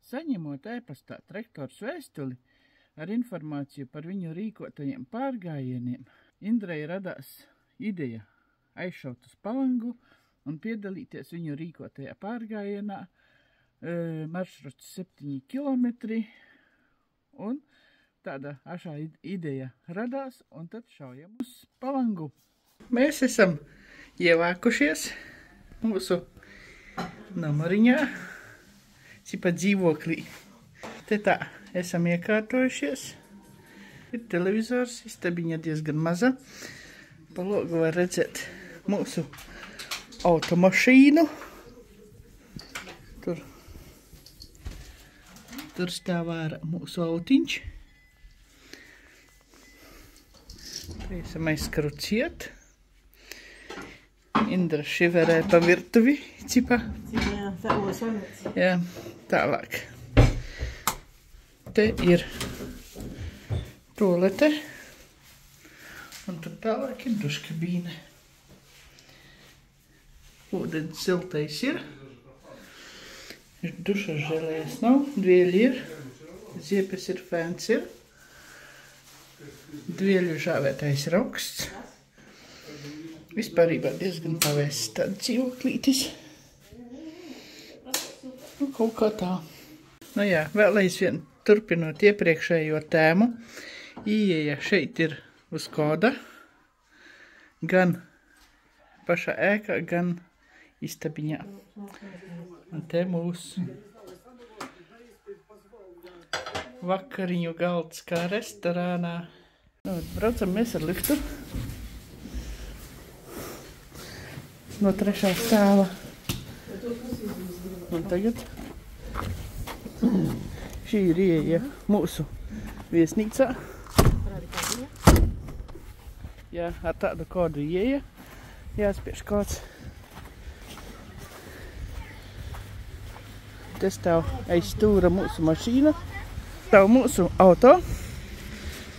Saņemot e-pastā traktors vēstuli ar informāciju par viņu rīkotajiem pārgājieniem, Indrei radās ideja aizšaut uz Palangu un piedalīties viņu rīkotajā pārgājienā. Maršruts 7 kilometri, un tāda ašā ideja radās, un tad šaujam uz Palangu. Mēs esam ievākušies mūsu namariņā, cipa dzīvoklī. Te tā, esam iekārtojušies. Ir televizors, istabiņa diezgan maza. Pa logu var redzēt mūsu automašīnu. Tur stāv ārā mūsu autiņš. Te esam aizkaruciet. Indra šiverē pa virtuvi, cipa. Jā, tālāk. Te ir tualete. Un tur tālāk ir duškabīne. Ūdens siltais ir. Dušas žēlējas nav. Dvieļi ir. Ziepes ir, fēns ir. Dvieļu žāvētais ir augsts. Vispārībā diezgan pavēsts tāda dzīvoklītis. Nu, kaut kā tā. Nu jā, vēl aizvien turpinot iepriekšējo tēmu. Ieeja šeit ir uz koda. Gan pašā ēkā, gan istabiņā. Un te mūsu vakariņu galds kā restorānā. Nu, braucam mēs ar liftu. No 3. stāva. Un tagad šī ir ieeja mūsu viesnīcā. Jā, ar tādu kodu ieeja. Jāspiež kods. Te stāv aiz stūra mūsu mašīna. Stāv mūsu auto.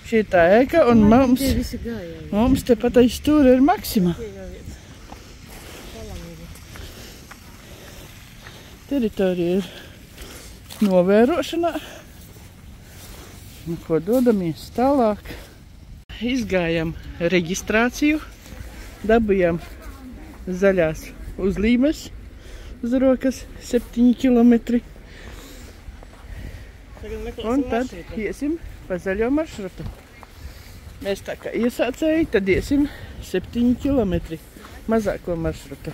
Šī ir tā ēka un mums tepat aiz stūra ir Maksima. Teritorija ir novērošanā. Un ko dodamies tālāk? Izgājam reģistrāciju. Dabujam zaļās uzlīmes uz rokas 7 kilometri. Un tad iesim pa zaļo maršrutu. Mēs tā kā iesācēji, tad iesim 7 kilometri mazāko maršrutu.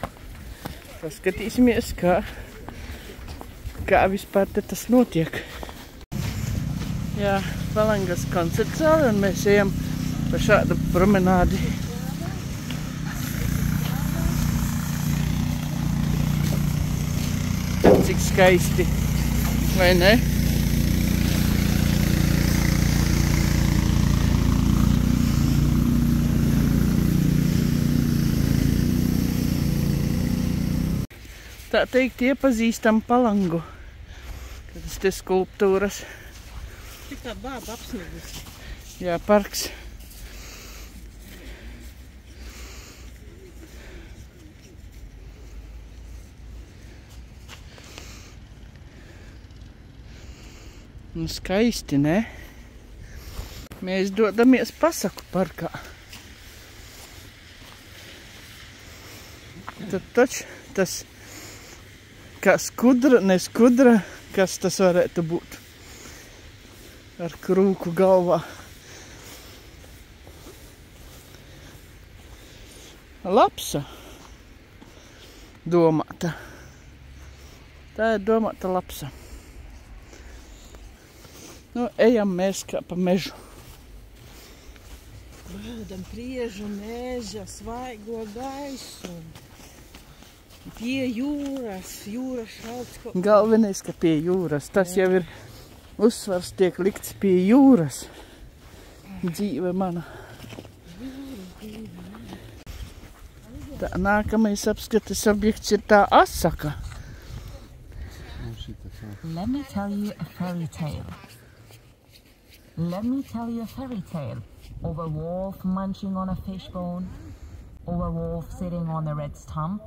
Paskatīsimies, kā vispār te tas notiek. Jā, Palangas koncerta zāle, un mēs ejam pa šādu promenādi. Cik skaisti, vai ne? Tā teikt, iepazīstam Palangu. Tas te skulptūras. Tik tā bāba apsniegus. Jā, parks. Nu, skaisti, ne? Mēs dodamies Pasaku parkā. Tad taču tas kā skudra, ne skudra, kas tas varētu būt ar krūku galvā. Lapsa domāta. Tā ir domāta lapsa. Nu, ejam mēs kā pa mežu. Baudam priežu, meža, svaigo gaisu. Pie jūras šauts. Galvenais, ka pie jūras. Tas jau ir uzsvars tiek likts pie jūras. Dzīve mana. Tā nākamais apskates objekts ir tā Asaka. Let me tell you a fairy tale. Let me tell you a fairy tale of a wolf munching on a fishbone, of a wolf sitting on a red stump,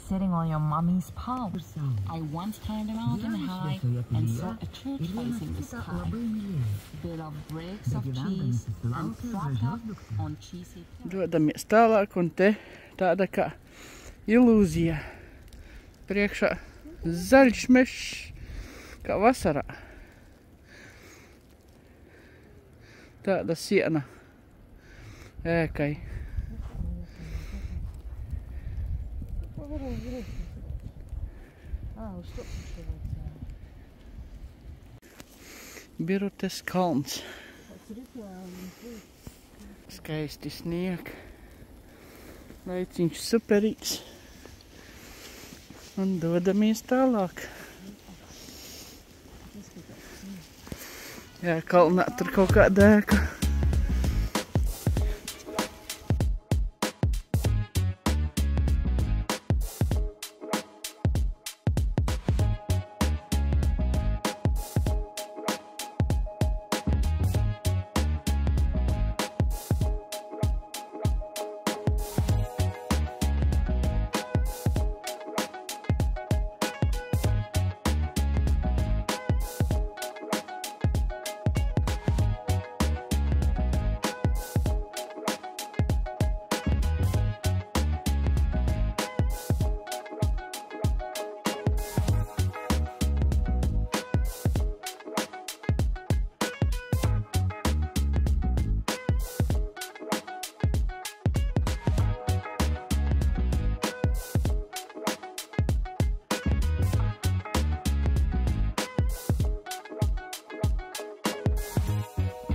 sitting on your mommy's palm. I once climbed a mountain high and saw a church facing the sky. Built of bricks of cheese and propped up on cheesy. Dodamies tālāk, un te tāda kā ilūzija. Priekšā zaļš mežs, kā vasarā. Tāda siena ēkai. Birutes kalns. Skaisti snieg. Laiciņš superīgs. Un dodamies tālāk. Jā, kalnā tur kaut kāda ēka.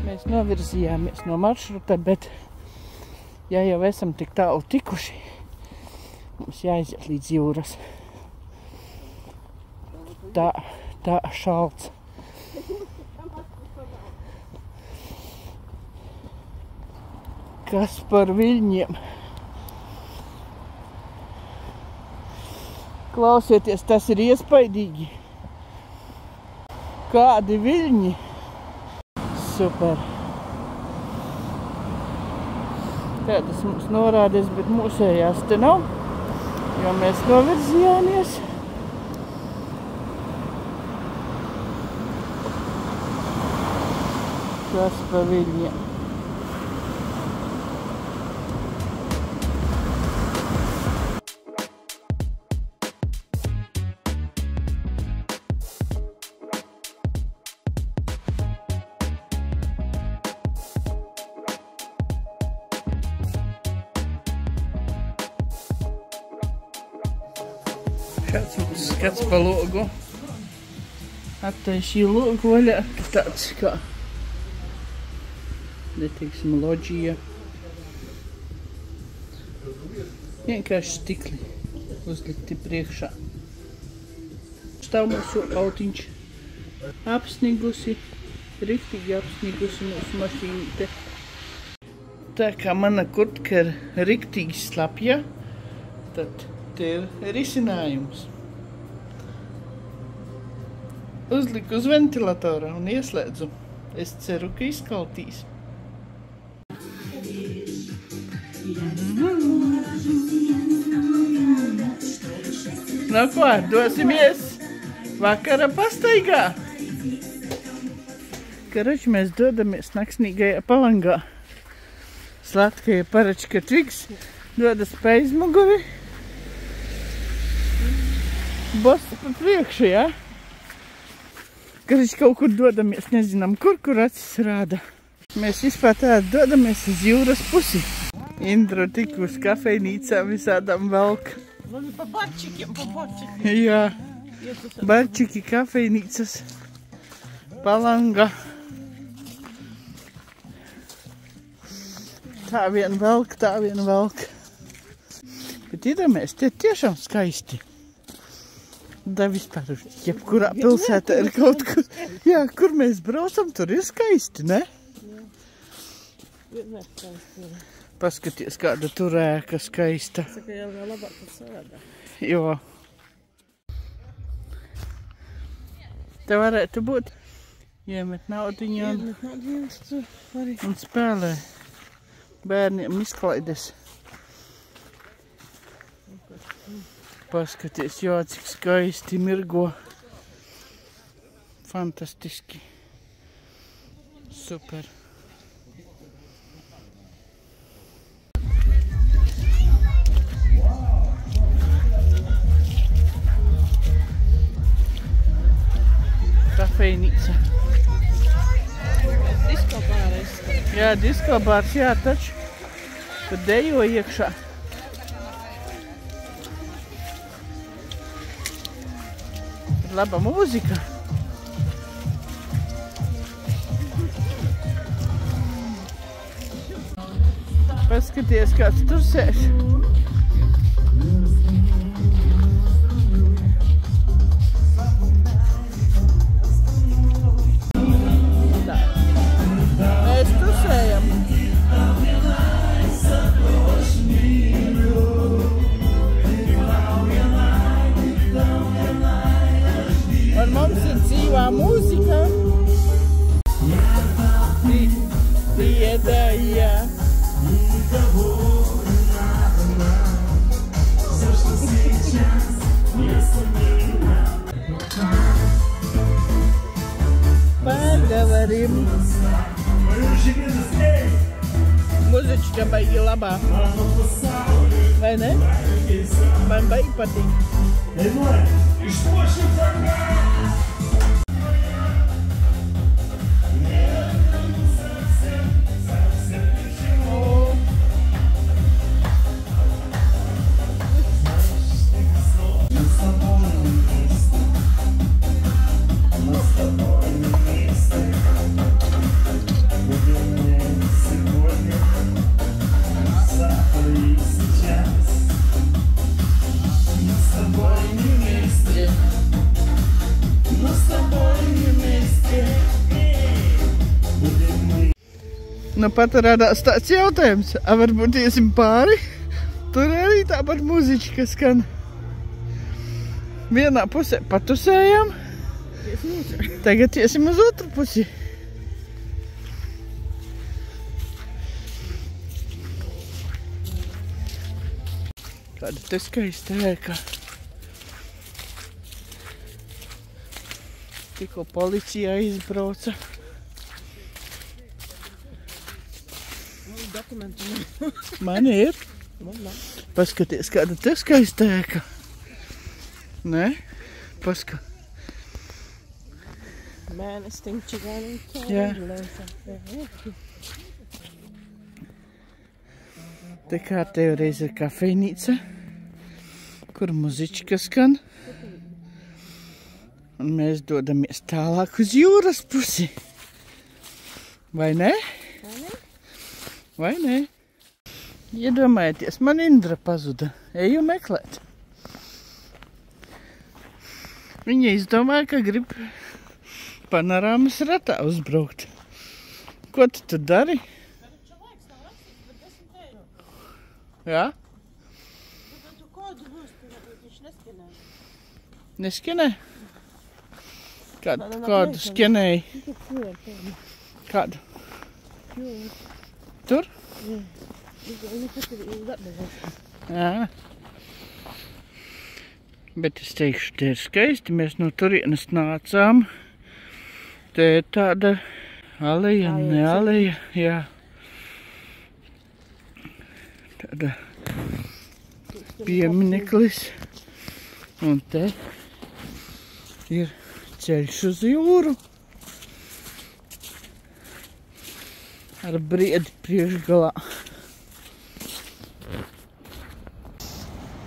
Mēs novirzījāmies no maršruta, bet ja jau esam tik tālu tikuši, mums jāiziet līdz jūras. Tā šalts. Kas par viļņiem? Klausieties, tas ir iespaidīgi. Kādi viļņi? Super. Tādas mums norādes, bet mūsējās te nav, jo mēs novirzījāmies. Kas pa viļņiem? Šāds mums skats pa logu. Attaisīju logu vaļā, tāds kā, neteiksim, loģija. Vienkārši stikli uzlikti priekšā. Stāv mūsu autiņš. Apsnigusi, riktīgi apsnigusi mūsu mašīnīte. Tā kā mana kurtka ir riktīgi slapja, tad te ir risinājums. Uzliku uz ventilatora un ieslēdzu. Es ceru, ka izkaltīs. Nu ko, dosimies vakara pastaigā. Karač, mēs dodamies naksnīgajā Palangā. Slatkaja Paračka Tvigs dodas pa aizmuguri. Bosta pa priekšu, jā? Karač, kaut kur dodamies, nezinām kur acis rāda. Mēs vispār tādi dodamies uz jūras pusi. Indra tik uz kafejnīcā visādām velk. Pa barčikiem. Jā, barčiki, kafejnīcas, Palanga. Tā vien velk. Bet iedomājies, tie tiešām skaisti. Da vispār, jebkurā pilsētā ir kaut kur, jā, kur mēs braucam, tur ir skaisti, ne? Vienmēr skaisti ir. Paskaties, kāda tur ēka skaista. Saka, jau vēl labāk pat sādā. Jo. Te varētu būt iemet naudiņu un spēlē bērniem izklaides. Paskaties, jā, cik skaisti mirgo. Fantastiski. Super. Kafejnīca. Disko bāris. Jā, disko bārs, jā, taču. Tur dejo iekšā. Tur laba mūzika. Paskaties, kāds tur sēž. Mēs tusējam. Un mums ir dzīvā mūzika. Dziedāja. Поговорим. Mūzička baigi labā. Vai ne? Man baigi patīk. Nu pat radās tāds jautājums, varbūt iesim pāri, tur arī tāpat muziķi, skan. Vienā pusē patusējām, tagad iesim uz otru pusi. Kāda te skaista ēka. Tikko policijā izbrauca. Man ir. Paskaties, kāda te skaista ēka. Nē? Paska. Mēnestinči gan un Jā. Te kārtējoreiz ir kafejnīca, kur muzička skan. Un mēs dodamies tālāk uz jūras pusi. Vai ne? Vai ne? Iedomājieties, man Indra pazuda. Eju meklēt. Viņa izdomāja, ka grib panorāmas ratā uzbraukt. Ko tu tur dari? Jā? Neskenē? Kādu skenēji? Kādu? Tur? Jā. Bet es teikšu, te ir skaisti. Mēs no turienes nācām. Te ir tāda aleja, ne aleja. Jā. Tāda piemineklis. Un te ir ceļš uz jūru. Ar briedi priekšgalā.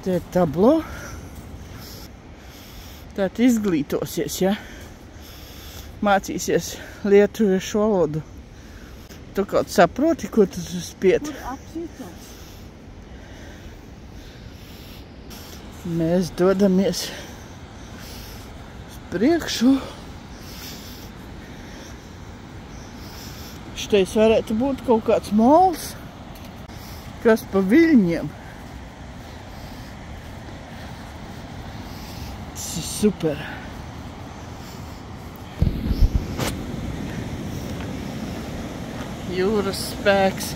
Te ir tablo. Tātad izglītosies, ja? Mācīsies lietuviešu valodu. Tu kaut saproti, ko tu spied? Mēs dodamies uz priekšu. Šitais varētu būt kaut kāds mols, kas pa viļņiem. Tas ir super. Jūras spēks.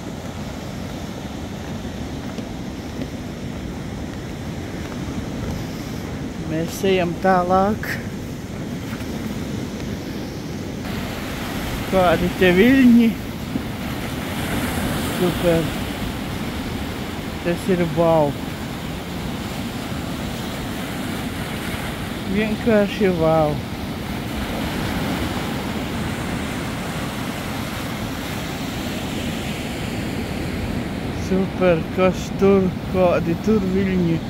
Mēs ejam tālāk. Kādi te viļņi. Super. Tas ir wow. Vienkārši wow. Super, kas tur, kādi tur viļņi.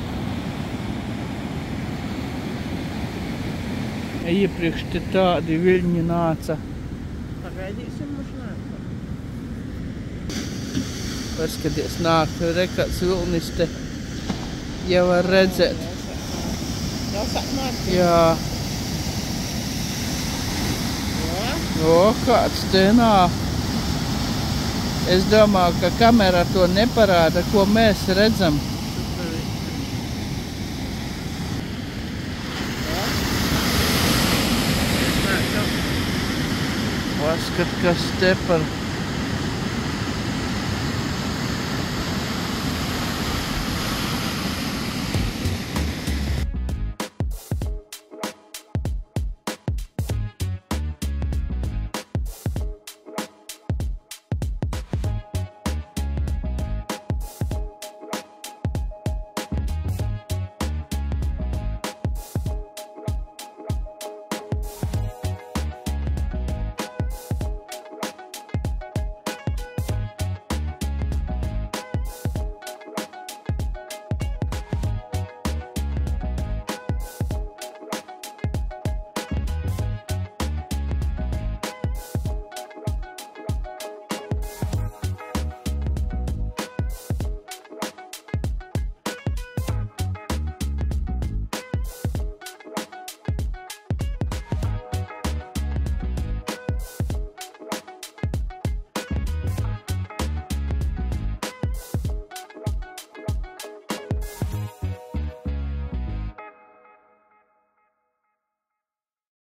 Iepriekš te tādi viļņi nāca. Pagaidīsim uz nāku. Paskaties, nāk, re, kāds vilnis te jau var redzēt. Jau sāk nākt. Jā. O, kāds te nāk. Es domāju, ka kamera to neparāda, ko mēs redzam. Paskat, kas te par